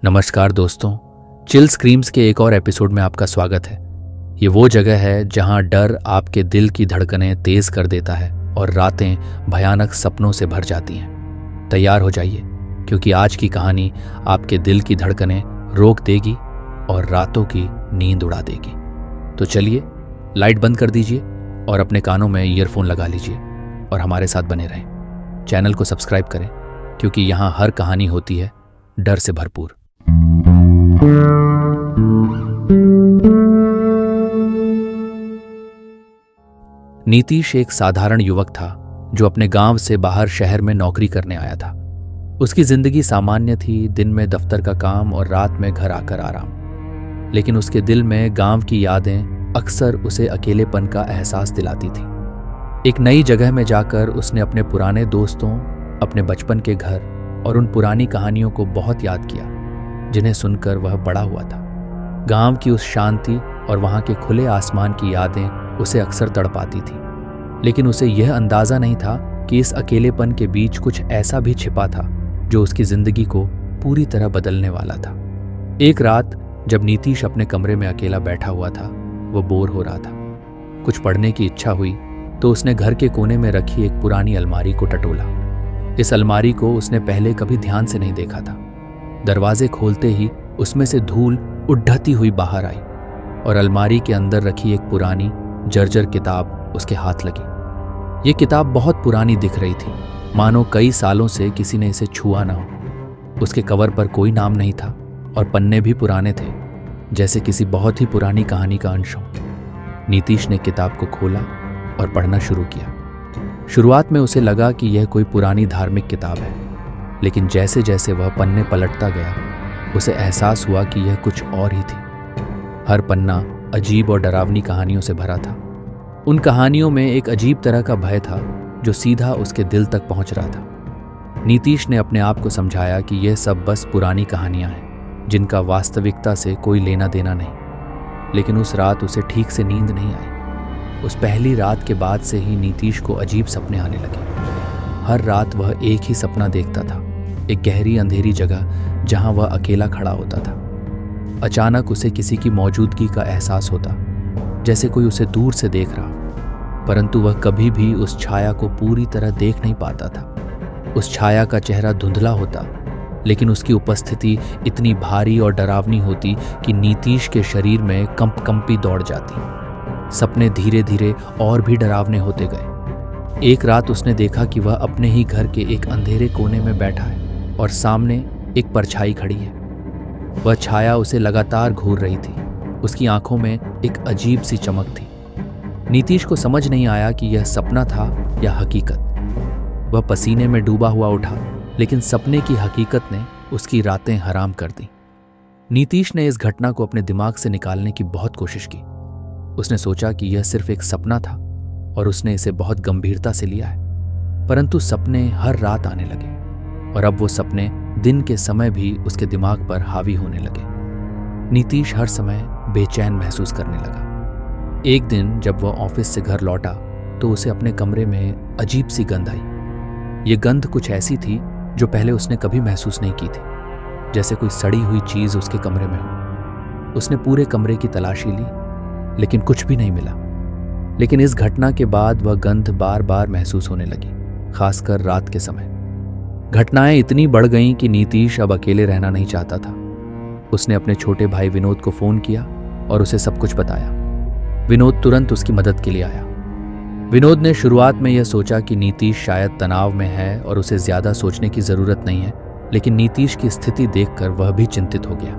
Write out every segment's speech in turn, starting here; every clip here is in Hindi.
नमस्कार दोस्तों, चिल स्क्रीम्स के एक और एपिसोड में आपका स्वागत है। ये वो जगह है जहां डर आपके दिल की धड़कनें तेज कर देता है और रातें भयानक सपनों से भर जाती हैं। तैयार हो जाइए, क्योंकि आज की कहानी आपके दिल की धड़कनें रोक देगी और रातों की नींद उड़ा देगी। तो चलिए, लाइट बंद कर दीजिए और अपने कानों में ईयरफोन लगा लीजिए और हमारे साथ बने रहें। चैनल को सब्सक्राइब करें, क्योंकि यहाँ हर कहानी होती है डर से भरपूर। नीतीश एक साधारण युवक था जो अपने गांव से बाहर शहर में नौकरी करने आया था। उसकी जिंदगी सामान्य थी, दिन में दफ्तर का काम और रात में घर आकर आराम। लेकिन उसके दिल में गांव की यादें अक्सर उसे अकेलेपन का एहसास दिलाती थी। एक नई जगह में जाकर उसने अपने पुराने दोस्तों, अपने बचपन के घर और उन पुरानी कहानियों को बहुत याद किया जिन्हें सुनकर वह बड़ा हुआ था। गांव की उस शांति और वहां के खुले आसमान की यादें उसे अक्सर तड़पाती थी, लेकिन उसे यह अंदाजा नहीं था कि इस अकेलेपन के बीच कुछ ऐसा भी छिपा था जो उसकी जिंदगी को पूरी तरह बदलने वाला था। एक रात जब नीतीश अपने कमरे में अकेला बैठा हुआ था, वो बोर हो रहा था। कुछ पढ़ने की इच्छा हुई तो उसने घर के कोने में रखी एक पुरानी अलमारी को टटोला। इस अलमारी को उसने पहले कभी ध्यान से नहीं देखा था। दरवाजे खोलते ही उसमें से धूल उड्ढती हुई बाहर आई और अलमारी के अंदर रखी एक पुरानी जर्जर किताब उसके हाथ लगी। ये किताब बहुत पुरानी दिख रही थी, मानो कई सालों से किसी ने इसे छुआ ना हो। उसके कवर पर कोई नाम नहीं था और पन्ने भी पुराने थे, जैसे किसी बहुत ही पुरानी कहानी का अंश हो। नीतीश ने किताब को खोला और पढ़ना शुरू किया। शुरुआत में उसे लगा कि यह कोई पुरानी धार्मिक किताब है, लेकिन जैसे जैसे वह पन्ने पलटता गया, उसे एहसास हुआ कि यह कुछ और ही थी। हर पन्ना अजीब और डरावनी कहानियों से भरा था। उन कहानियों में एक अजीब तरह का भय था जो सीधा उसके दिल तक पहुंच रहा था। नीतीश ने अपने आप को समझाया कि यह सब बस पुरानी कहानियां हैं, जिनका वास्तविकता से कोई लेना देना नहीं। लेकिन उस रात उसे ठीक से नींद नहीं आई। उस पहली रात के बाद से ही नीतीश को अजीब सपने आने लगे। हर रात वह एक ही सपना देखता था, एक गहरी अंधेरी जगह जहां वह अकेला खड़ा होता था। अचानक उसे किसी की मौजूदगी का एहसास होता, जैसे कोई उसे दूर से देख रहा, परंतु वह कभी भी उस छाया को पूरी तरह देख नहीं पाता था। उस छाया का चेहरा धुंधला होता, लेकिन उसकी उपस्थिति इतनी भारी और डरावनी होती कि नीतीश के शरीर में कंपी दौड़ जाती। सपने धीरे धीरे और भी डरावने होते गए। एक रात उसने देखा कि वह अपने ही घर के एक अंधेरे कोने में बैठा है और सामने एक परछाई खड़ी है। वह छाया उसे लगातार घूर रही थी। उसकी आंखों में एक अजीब सी चमक थी। नीतीश को समझ नहीं आया कि यह सपना था या हकीकत। वह पसीने में डूबा हुआ उठा, लेकिन सपने की हकीकत ने उसकी रातें हराम कर दी। नीतीश ने इस घटना को अपने दिमाग से निकालने की बहुत कोशिश की। उसने सोचा कि यह सिर्फ एक सपना था और उसने इसे बहुत गंभीरता से लिया है। परंतु सपने हर रात आने लगे और अब वो सपने दिन के समय भी उसके दिमाग पर हावी होने लगे। नीतीश हर समय बेचैन महसूस करने लगा। एक दिन जब वह ऑफिस से घर लौटा तो उसे अपने कमरे में अजीब सी गंध आई। ये गंध कुछ ऐसी थी जो पहले उसने कभी महसूस नहीं की थी, जैसे कोई सड़ी हुई चीज उसके कमरे में हो। उसने पूरे कमरे की तलाशी ली, लेकिन कुछ भी नहीं मिला। लेकिन इस घटना के बाद वह गंध बार बार महसूस होने लगी, खासकर रात के समय। घटनाएं इतनी बढ़ गईं कि नीतीश अब अकेले रहना नहीं चाहता था। उसने अपने छोटे भाई विनोद को फोन किया और उसे सब कुछ बताया। विनोद तुरंत उसकी मदद के लिए आया। विनोद ने शुरुआत में यह सोचा कि नीतीश शायद तनाव में है और उसे ज्यादा सोचने की जरूरत नहीं है, लेकिन नीतीश की स्थिति देखकर वह भी चिंतित हो गया।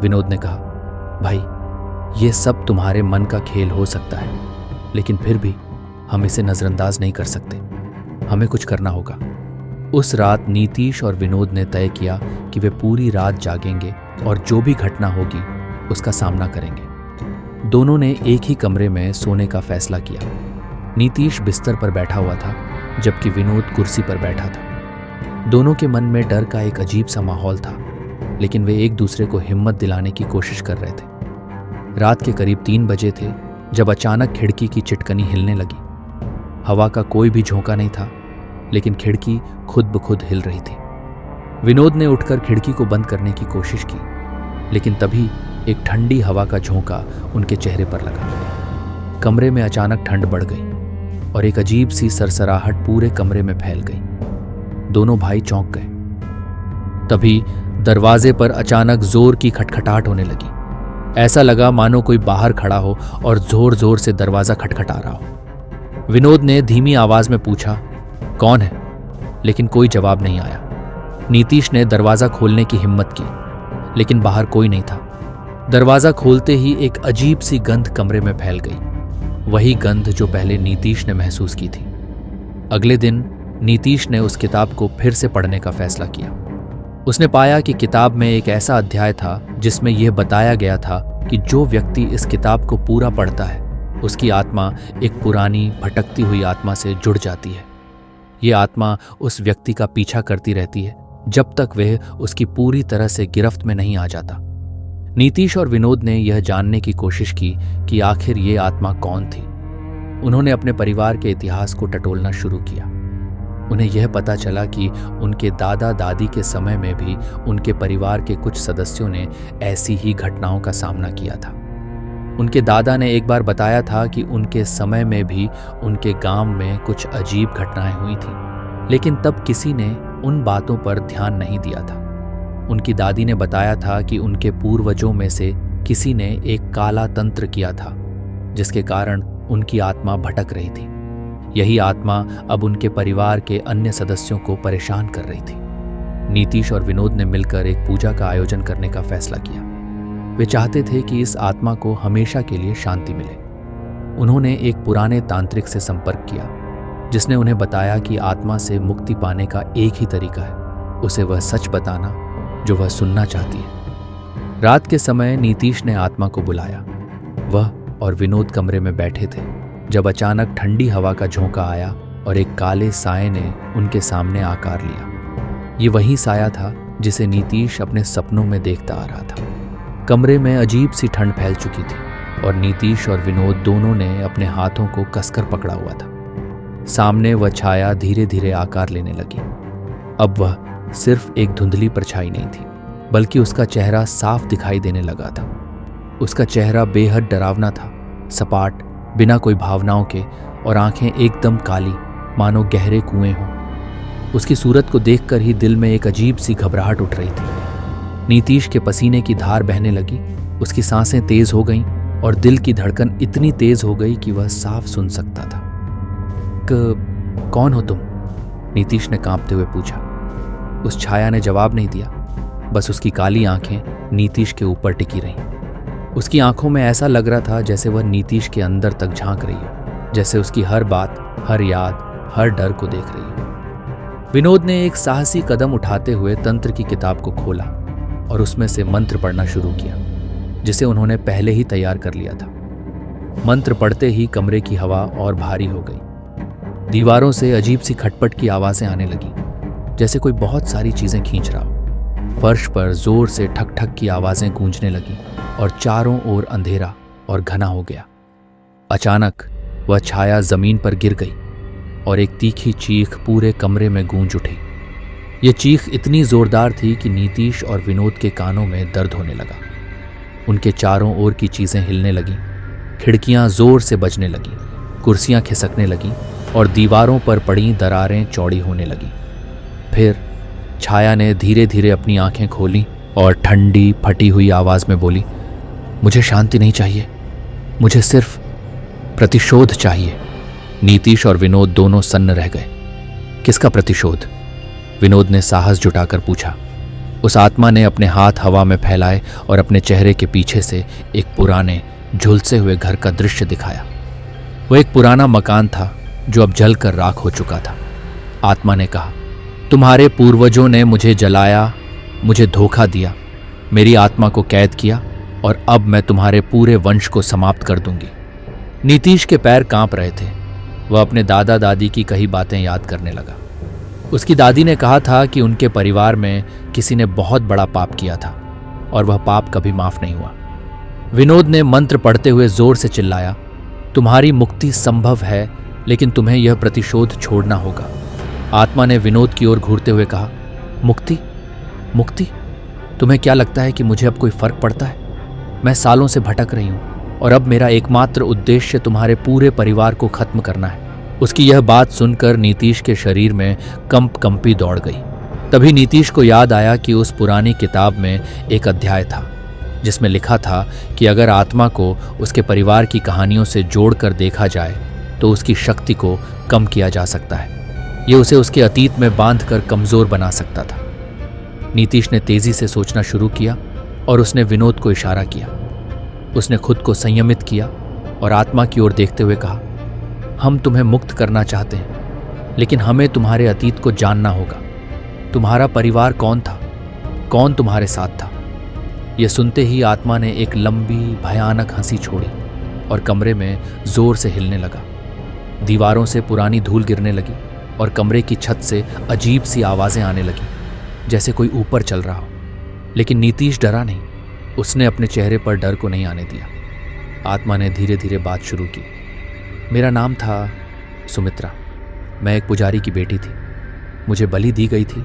विनोद ने कहा, भाई, यह सब तुम्हारे मन का खेल हो सकता है, लेकिन फिर भी हम इसे नजरअंदाज नहीं कर सकते। हमें कुछ करना होगा। उस रात नीतीश और विनोद ने तय किया कि वे पूरी रात जागेंगे और जो भी घटना होगी उसका सामना करेंगे। दोनों ने एक ही कमरे में सोने का फैसला किया। नीतीश बिस्तर पर बैठा हुआ था, जबकि विनोद कुर्सी पर बैठा था। दोनों के मन में डर का एक अजीब सा माहौल था, लेकिन वे एक दूसरे को हिम्मत दिलाने की कोशिश कर रहे थे। रात के करीब 3 बजे थे जब अचानक खिड़की की चिटकनी हिलने लगी। हवा का कोई भी झोंका नहीं था, लेकिन खिड़की खुद ब खुद हिल रही थी। विनोद ने उठकर खिड़की को बंद करने की कोशिश की, लेकिन तभी एक ठंडी हवा का झोंका उनके चेहरे पर लगा। कमरे में अचानक ठंड बढ़ गई और एक अजीब सी सरसराहट पूरे कमरे में फैल गई। दोनों भाई चौंक गए। तभी दरवाजे पर अचानक जोर की खटखटाहट होने लगी। ऐसा लगा मानो कोई बाहर खड़ा हो और जोर जोर से दरवाजा खटखटा रहा हो। विनोद ने धीमी आवाज में पूछा, कौन है? लेकिन कोई जवाब नहीं आया। नीतीश ने दरवाजा खोलने की हिम्मत की, लेकिन बाहर कोई नहीं था। दरवाजा खोलते ही एक अजीब सी गंध कमरे में फैल गई, वही गंध जो पहले नीतीश ने महसूस की थी। अगले दिन नीतीश ने उस किताब को फिर से पढ़ने का फैसला किया। उसने पाया कि किताब में एक ऐसा अध्याय था जिसमें यह बताया गया था कि जो व्यक्ति इस किताब को पूरा पढ़ता है, उसकी आत्मा एक पुरानी भटकती हुई आत्मा से जुड़ जाती है। ये आत्मा उस व्यक्ति का पीछा करती रहती है जब तक वह उसकी पूरी तरह से गिरफ्त में नहीं आ जाता। नीतीश और विनोद ने यह जानने की कोशिश की कि आखिर ये आत्मा कौन थी। उन्होंने अपने परिवार के इतिहास को टटोलना शुरू किया। उन्हें यह पता चला कि उनके दादा दादी के समय में भी उनके परिवार के कुछ सदस्यों ने ऐसी ही घटनाओं का सामना किया था। उनके दादा ने एक बार बताया था कि उनके समय में भी उनके गांव में कुछ अजीब घटनाएं हुई थीं, लेकिन तब किसी ने उन बातों पर ध्यान नहीं दिया था। उनकी दादी ने बताया था कि उनके पूर्वजों में से किसी ने एक काला तंत्र किया था, जिसके कारण उनकी आत्मा भटक रही थी। यही आत्मा अब उनके परिवार के अन्य सदस्यों को परेशान कर रही थी। नीतीश और विनोद ने मिलकर एक पूजा का आयोजन करने का फैसला किया। वे चाहते थे कि इस आत्मा को हमेशा के लिए शांति मिले। उन्होंने एक पुराने तांत्रिक से संपर्क किया, जिसने उन्हें बताया कि आत्मा से मुक्ति पाने का एक ही तरीका है, उसे वह सच बताना जो वह सुनना चाहती है। रात के समय नीतीश ने आत्मा को बुलाया। वह और विनोद कमरे में बैठे थे जब अचानक ठंडी हवा का झोंका आया और एक काले साये ने उनके सामने आकार लिया। ये वही साया था जिसे नीतीश अपने सपनों में देखता आ रहा था। कमरे में अजीब सी ठंड फैल चुकी थी और नीतीश और विनोद दोनों ने अपने हाथों को कसकर पकड़ा हुआ था। सामने वह छाया धीरे धीरे आकार लेने लगी। अब वह सिर्फ एक धुंधली परछाई नहीं थी, बल्कि उसका चेहरा साफ दिखाई देने लगा था। उसका चेहरा बेहद डरावना था, सपाट, बिना कोई भावनाओं के, और आंखें एकदम काली, मानो गहरे कुएं हों। उसकी सूरत को देखकर ही दिल में एक अजीब सी घबराहट उठ रही थी। नीतीश के पसीने की धार बहने लगी, उसकी सांसें तेज हो गईं और दिल की धड़कन इतनी तेज हो गई कि वह साफ सुन सकता था। कौन हो तुम? नीतीश ने कांपते हुए पूछा। उस छाया ने जवाब नहीं दिया, बस उसकी काली आंखें नीतीश के ऊपर टिकी रहीं। उसकी आंखों में ऐसा लग रहा था जैसे वह नीतीश के अंदर तक झांक रही हो, जैसे उसकी हर बात, हर याद, हर डर को देख रही हो। विनोद ने एक साहसी कदम उठाते हुए तंत्र की किताब को खोला और उसमें से मंत्र पढ़ना शुरू किया, जिसे उन्होंने पहले ही तैयार कर लिया था। मंत्र पढ़ते ही कमरे की हवा और भारी हो गई। दीवारों से अजीब सी खटपट की आवाजें आने लगी, जैसे कोई बहुत सारी चीजें खींच रहा हो। फर्श पर जोर से ठक ठक की आवाजें गूंजने लगी और चारों ओर अंधेरा और घना हो गया। अचानक वह छाया जमीन पर गिर गई और एक तीखी चीख पूरे कमरे में गूंज उठी। यह चीख इतनी जोरदार थी कि नीतीश और विनोद के कानों में दर्द होने लगा। उनके चारों ओर की चीजें हिलने लगीं, खिड़कियां जोर से बजने लगीं, कुर्सियां खिसकने लगीं और दीवारों पर पड़ी दरारें चौड़ी होने लगीं। फिर छाया ने धीरे धीरे अपनी आंखें खोलीं और ठंडी फटी हुई आवाज में बोली, मुझे शांति नहीं चाहिए, मुझे सिर्फ प्रतिशोध चाहिए। नीतीश और विनोद दोनों सन्न रह गए। किसका प्रतिशोध? विनोद ने साहस जुटाकर पूछा। उस आत्मा ने अपने हाथ हवा में फैलाए और अपने चेहरे के पीछे से एक पुराने झुलसे हुए घर का दृश्य दिखाया। वो एक पुराना मकान था जो अब जलकर राख हो चुका था। आत्मा ने कहा, तुम्हारे पूर्वजों ने मुझे जलाया, मुझे धोखा दिया, मेरी आत्मा को कैद किया और अब मैं तुम्हारे पूरे वंश को समाप्त कर दूंगी। नीतीश के पैर कांप रहे थे। वह अपने दादा दादी की कही बातें याद करने लगा। उसकी दादी ने कहा था कि उनके परिवार में किसी ने बहुत बड़ा पाप किया था और वह पाप कभी माफ नहीं हुआ। विनोद ने मंत्र पढ़ते हुए जोर से चिल्लाया, तुम्हारी मुक्ति संभव है, लेकिन तुम्हें यह प्रतिशोध छोड़ना होगा। आत्मा ने विनोद की ओर घूरते हुए कहा, मुक्ति? मुक्ति? तुम्हें क्या लगता है कि मुझे अब कोई फर्क पड़ता है? मैं सालों से भटक रही हूं और अब मेरा एकमात्र उद्देश्य तुम्हारे पूरे परिवार को खत्म करना है। उसकी यह बात सुनकर नीतीश के शरीर में कंपी दौड़ गई। तभी नीतीश को याद आया कि उस पुरानी किताब में एक अध्याय था जिसमें लिखा था कि अगर आत्मा को उसके परिवार की कहानियों से जोड़कर देखा जाए तो उसकी शक्ति को कम किया जा सकता है। ये उसे उसके अतीत में बांधकर कमजोर बना सकता था। नीतीश ने तेजी से सोचना शुरू किया और उसने विनोद को इशारा किया। उसने खुद को संयमित किया और आत्मा की ओर देखते हुए कहा, हम तुम्हें मुक्त करना चाहते हैं, लेकिन हमें तुम्हारे अतीत को जानना होगा। तुम्हारा परिवार कौन था? कौन तुम्हारे साथ था? यह सुनते ही आत्मा ने एक लंबी भयानक हंसी छोड़ी और कमरे में जोर से हिलने लगा। दीवारों से पुरानी धूल गिरने लगी और कमरे की छत से अजीब सी आवाजें आने लगी, जैसे कोई ऊपर चल रहा हो। लेकिन नीतीश डरा नहीं। उसने अपने चेहरे पर डर को नहीं आने दिया। आत्मा ने धीरे धीरे बात शुरू की। मेरा नाम था सुमित्रा। मैं एक पुजारी की बेटी थी। मुझे बलि दी गई थी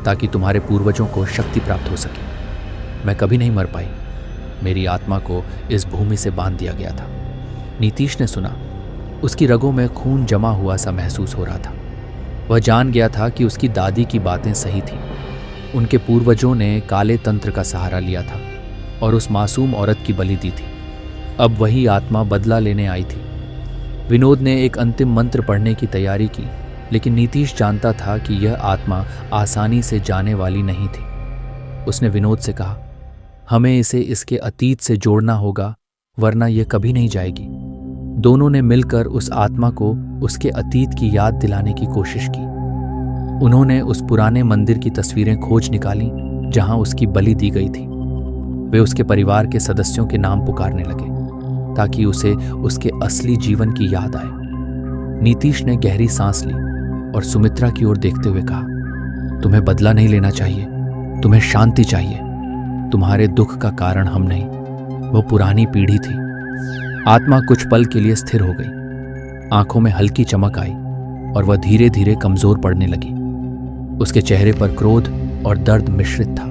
ताकि तुम्हारे पूर्वजों को शक्ति प्राप्त हो सके। मैं कभी नहीं मर पाई। मेरी आत्मा को इस भूमि से बांध दिया गया था। नीतीश ने सुना। उसकी रगों में खून जमा हुआ सा महसूस हो रहा था। वह जान गया था कि उसकी दादी की बातें सही थीं। उनके पूर्वजों ने काले तंत्र का सहारा लिया था और उस मासूम औरत की बलि दी थी। अब वही आत्मा बदला लेने आई थी। विनोद ने एक अंतिम मंत्र पढ़ने की तैयारी की, लेकिन नीतीश जानता था कि यह आत्मा आसानी से जाने वाली नहीं थी। उसने विनोद से कहा, हमें इसे इसके अतीत से जोड़ना होगा, वरना यह कभी नहीं जाएगी। दोनों ने मिलकर उस आत्मा को उसके अतीत की याद दिलाने की कोशिश की। उन्होंने उस पुराने मंदिर की तस्वीरें खोज निकाली जहां उसकी बलि दी गई थी। वे उसके परिवार के सदस्यों के नाम पुकारने लगे ताकि उसे उसके असली जीवन की याद आए। नीतीश ने गहरी सांस ली और सुमित्रा की ओर देखते हुए कहा, तुम्हें बदला नहीं लेना चाहिए, तुम्हें शांति चाहिए। तुम्हारे दुख का कारण हम नहीं, वह पुरानी पीढ़ी थी। आत्मा कुछ पल के लिए स्थिर हो गई। आंखों में हल्की चमक आई और वह धीरे धीरे कमजोर पड़ने लगी। उसके चेहरे पर क्रोध और दर्द मिश्रित था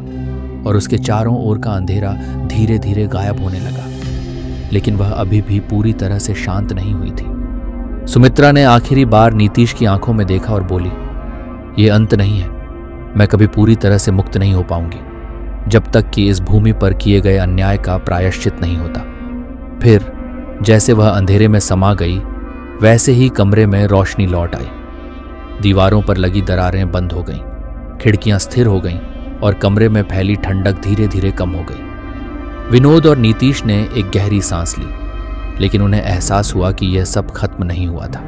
और उसके चारों ओर का अंधेरा धीरे धीरे गायब होने लगा। लेकिन वह अभी भी पूरी तरह से शांत नहीं हुई थी। सुमित्रा ने आखिरी बार नीतीश की आंखों में देखा और बोली, यह अंत नहीं है। मैं कभी पूरी तरह से मुक्त नहीं हो पाऊंगी जब तक कि इस भूमि पर किए गए अन्याय का प्रायश्चित नहीं होता। फिर जैसे वह अंधेरे में समा गई, वैसे ही कमरे में रोशनी लौट आई। दीवारों पर लगी दरारें बंद हो गईं, खिड़कियां स्थिर हो गईं और कमरे में फैली ठंडक धीरे धीरे कम हो गई। विनोद और नीतीश ने एक गहरी सांस ली, लेकिन उन्हें एहसास हुआ कि यह सब खत्म नहीं हुआ था।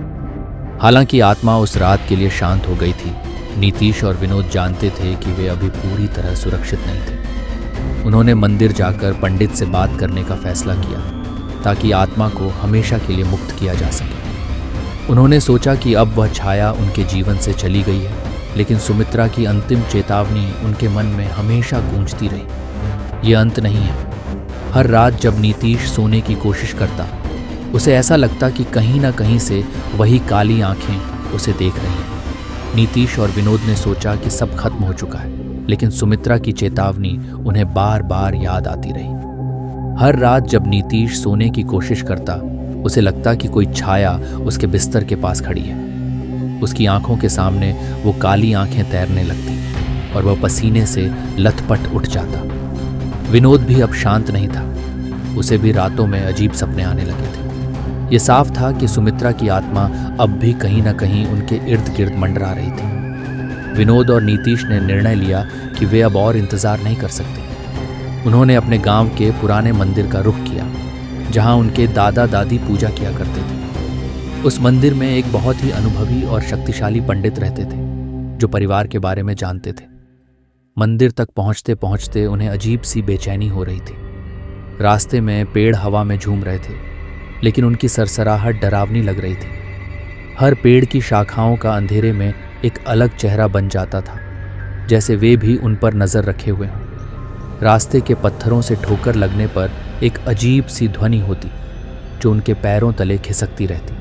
हालांकि आत्मा उस रात के लिए शांत हो गई थी, नीतीश और विनोद जानते थे कि वे अभी पूरी तरह सुरक्षित नहीं थे। उन्होंने मंदिर जाकर पंडित से बात करने का फैसला किया ताकि आत्मा को हमेशा के लिए मुक्त किया जा सके। उन्होंने सोचा कि अब वह छाया उनके जीवन से चली गई है, लेकिन सुमित्रा की अंतिम चेतावनी उनके मन में हमेशा गूंजती रही। ये अंत नहीं है। हर रात जब नीतीश सोने की कोशिश करता, उसे ऐसा लगता कि कहीं ना कहीं से वही काली आंखें उसे देख रही हैं। नीतीश और विनोद ने सोचा कि सब खत्म हो चुका है, लेकिन सुमित्रा की चेतावनी उन्हें बार बार याद आती रही। हर रात जब नीतीश सोने की कोशिश करता, उसे लगता कि कोई छाया उसके बिस्तर के पास खड़ी है। उसकी आंखों के सामने वो काली आंखें तैरने लगती और वह पसीने से लथपथ उठ जाता। विनोद भी अब शांत नहीं था। उसे भी रातों में अजीब सपने आने लगे थे। ये साफ था कि सुमित्रा की आत्मा अब भी कहीं ना कहीं उनके इर्द गिर्द मंडरा रही थी। विनोद और नीतीश ने निर्णय लिया कि वे अब और इंतजार नहीं कर सकते। उन्होंने अपने गांव के पुराने मंदिर का रुख किया, जहां उनके दादा दादी पूजा किया करते थे। उस मंदिर में एक बहुत ही अनुभवी और शक्तिशाली पंडित रहते थे, जो परिवार के बारे में जानते थे। मंदिर तक पहुंचते पहुंचते उन्हें अजीब सी बेचैनी हो रही थी। रास्ते में पेड़ हवा में झूम रहे थे, लेकिन उनकी सरसराहट डरावनी लग रही थी। हर पेड़ की शाखाओं का अंधेरे में एक अलग चेहरा बन जाता था, जैसे वे भी उन पर नजर रखे हुए हों। रास्ते के पत्थरों से ठोकर लगने पर एक अजीब सी ध्वनि होती, जो उनके पैरों तले खिसकती रहती।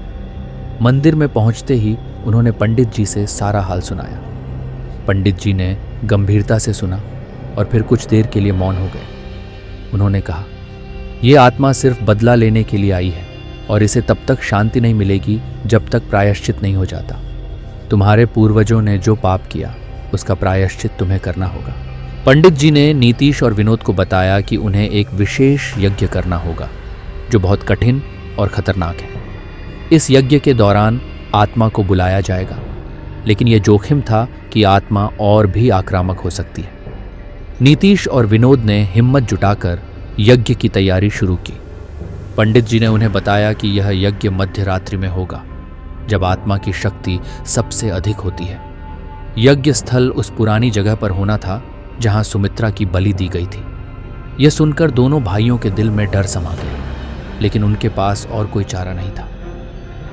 मंदिर में पहुंचते ही उन्होंने पंडित जी से सारा हाल सुनाया। पंडित जी ने गंभीरता से सुना और फिर कुछ देर के लिए मौन हो गए। उन्होंने कहा, ये आत्मा सिर्फ बदला लेने के लिए आई है और इसे तब तक शांति नहीं मिलेगी जब तक प्रायश्चित नहीं हो जाता। तुम्हारे पूर्वजों ने जो पाप किया उसका प्रायश्चित तुम्हें करना होगा। पंडित जी ने नीतीश और विनोद को बताया कि उन्हें एक विशेष यज्ञ करना होगा जो बहुत कठिन और खतरनाक है। इस यज्ञ के दौरान आत्मा को बुलाया जाएगा, लेकिन यह जोखिम था कि आत्मा और भी आक्रामक हो सकती है। नीतीश और विनोद ने हिम्मत जुटाकर यज्ञ की तैयारी शुरू की। पंडित जी ने उन्हें बताया कि यह यज्ञ मध्य रात्रि में होगा, जब आत्मा की शक्ति सबसे अधिक होती है। यज्ञ स्थल उस पुरानी जगह पर होना था जहां सुमित्रा की बलि दी गई थी। यह सुनकर दोनों भाइयों के दिल में डर समा गया, लेकिन उनके पास और कोई चारा नहीं था।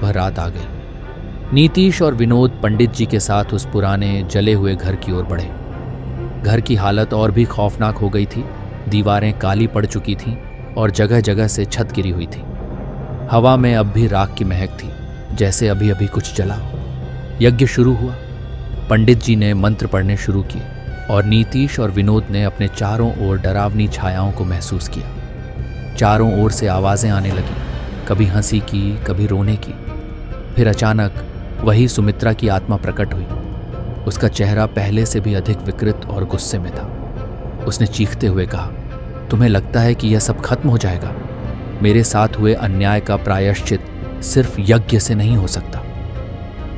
वह रात आ गई। नीतीश और विनोद पंडित जी के साथ उस पुराने जले हुए घर की ओर बढ़े। घर की हालत और भी खौफनाक हो गई थी। दीवारें काली पड़ चुकी थीं और जगह जगह से छत गिरी हुई थी। हवा में अब भी राख की महक थी, जैसे अभी अभी कुछ जला हो। यज्ञ शुरू हुआ। पंडित जी ने मंत्र पढ़ने शुरू किए और नीतीश और विनोद ने अपने चारों ओर डरावनी छायाओं को महसूस किया। चारों ओर से आवाजें आने लगीं, कभी हंसी की, कभी रोने की। फिर अचानक वही सुमित्रा की आत्मा प्रकट हुई। उसका चेहरा पहले से भी अधिक विकृत और गुस्से में था। उसने चीखते हुए कहा, तुम्हें लगता है कि यह सब खत्म हो जाएगा? मेरे साथ हुए अन्याय का प्रायश्चित सिर्फ यज्ञ से नहीं हो सकता।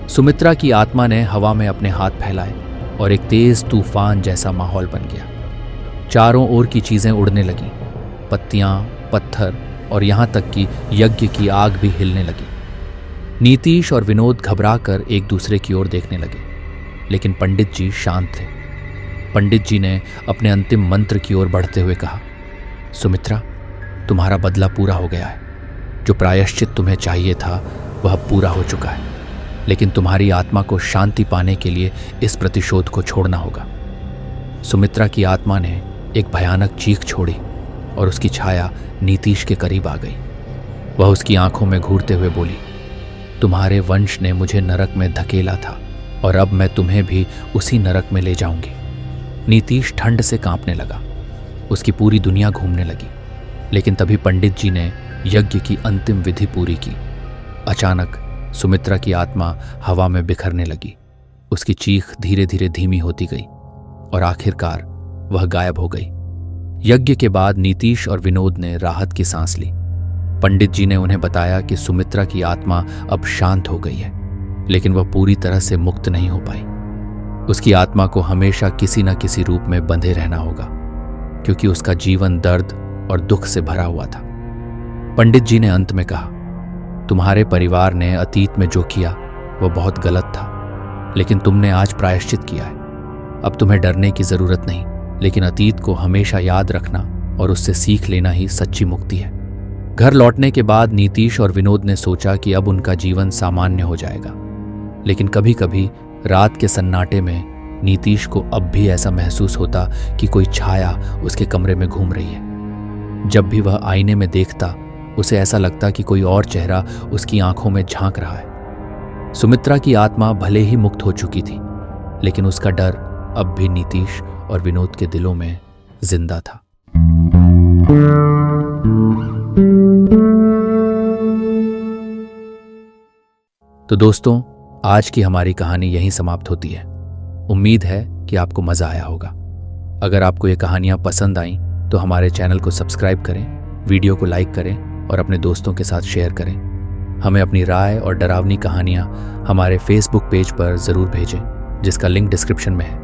सुमित्रा की आत्मा ने हवा में अपने हाथ फैलाए और एक तेज तूफान जैसा माहौल बन गया। चारों ओर की चीजें उड़ने लगीं, पत्तियां, पत्थर और यहां तक कि यज्ञ की आग भी हिलने लगी। नीतीश और विनोद घबराकर एक दूसरे की ओर देखने लगे, लेकिन पंडित जी शांत थे। पंडित जी ने अपने अंतिम मंत्र की ओर बढ़ते हुए कहा, सुमित्रा, तुम्हारा बदला पूरा हो गया है। जो प्रायश्चित तुम्हें चाहिए था वह पूरा हो चुका है, लेकिन तुम्हारी आत्मा को शांति पाने के लिए इस प्रतिशोध को छोड़ना होगा। सुमित्रा की आत्मा ने एक भयानक चीख छोड़ी और उसकी छाया नीतीश के करीब आ गई। वह उसकी आंखों में घूरते हुए बोली, तुम्हारे वंश ने मुझे नरक में धकेला था और अब मैं तुम्हें भी उसी नरक में ले जाऊंगी। नीतीश ठंड से कांपने लगा। उसकी पूरी दुनिया घूमने लगी। लेकिन तभी पंडित जी ने यज्ञ की अंतिम विधि पूरी की। अचानक सुमित्रा की आत्मा हवा में बिखरने लगी। उसकी चीख धीरे धीरे धीमी होती गई और आखिरकार वह गायब हो गई। यज्ञ के बाद नीतीश और विनोद ने राहत की सांस ली। पंडित जी ने उन्हें बताया कि सुमित्रा की आत्मा अब शांत हो गई है, लेकिन वह पूरी तरह से मुक्त नहीं हो पाई। उसकी आत्मा को हमेशा किसी न किसी रूप में बंधे रहना होगा, क्योंकि उसका जीवन दर्द और दुख से भरा हुआ था। पंडित जी ने अंत में कहा, तुम्हारे परिवार ने अतीत में जो किया वह बहुत गलत था, लेकिन तुमने आज प्रायश्चित किया है। अब तुम्हें डरने की जरूरत नहीं, लेकिन अतीत को हमेशा याद रखना और उससे सीख लेना ही सच्ची मुक्ति है। घर लौटने के बाद नीतीश और विनोद ने सोचा कि अब उनका जीवन सामान्य हो जाएगा, लेकिन कभी कभी रात के सन्नाटे में नीतीश को अब भी ऐसा महसूस होता कि कोई छाया उसके कमरे में घूम रही है। जब भी वह आईने में देखता, उसे ऐसा लगता कि कोई और चेहरा उसकी आंखों में झांक रहा है। सुमित्रा की आत्मा भले ही मुक्त हो चुकी थी, लेकिन उसका डर अब भी नीतीश और विनोद के दिलों में जिंदा था। तो दोस्तों, आज की हमारी कहानी यहीं समाप्त होती है। उम्मीद है कि आपको मजा आया होगा। अगर आपको ये कहानियां पसंद आईं तो हमारे चैनल को सब्सक्राइब करें, वीडियो को लाइक करें और अपने दोस्तों के साथ शेयर करें। हमें अपनी राय और डरावनी कहानियां हमारे फेसबुक पेज पर ज़रूर भेजें, जिसका लिंक डिस्क्रिप्शन में है।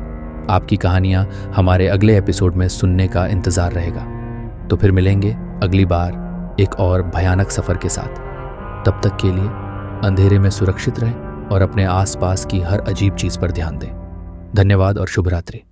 आपकी कहानियां हमारे अगले एपिसोड में सुनने का इंतज़ार रहेगा। तो फिर मिलेंगे अगली बार एक और भयानक सफ़र के साथ। तब तक के लिए अंधेरे में सुरक्षित रहें और अपने आसपास की हर अजीब चीज़ पर ध्यान दें। धन्यवाद और शुभ रात्रि।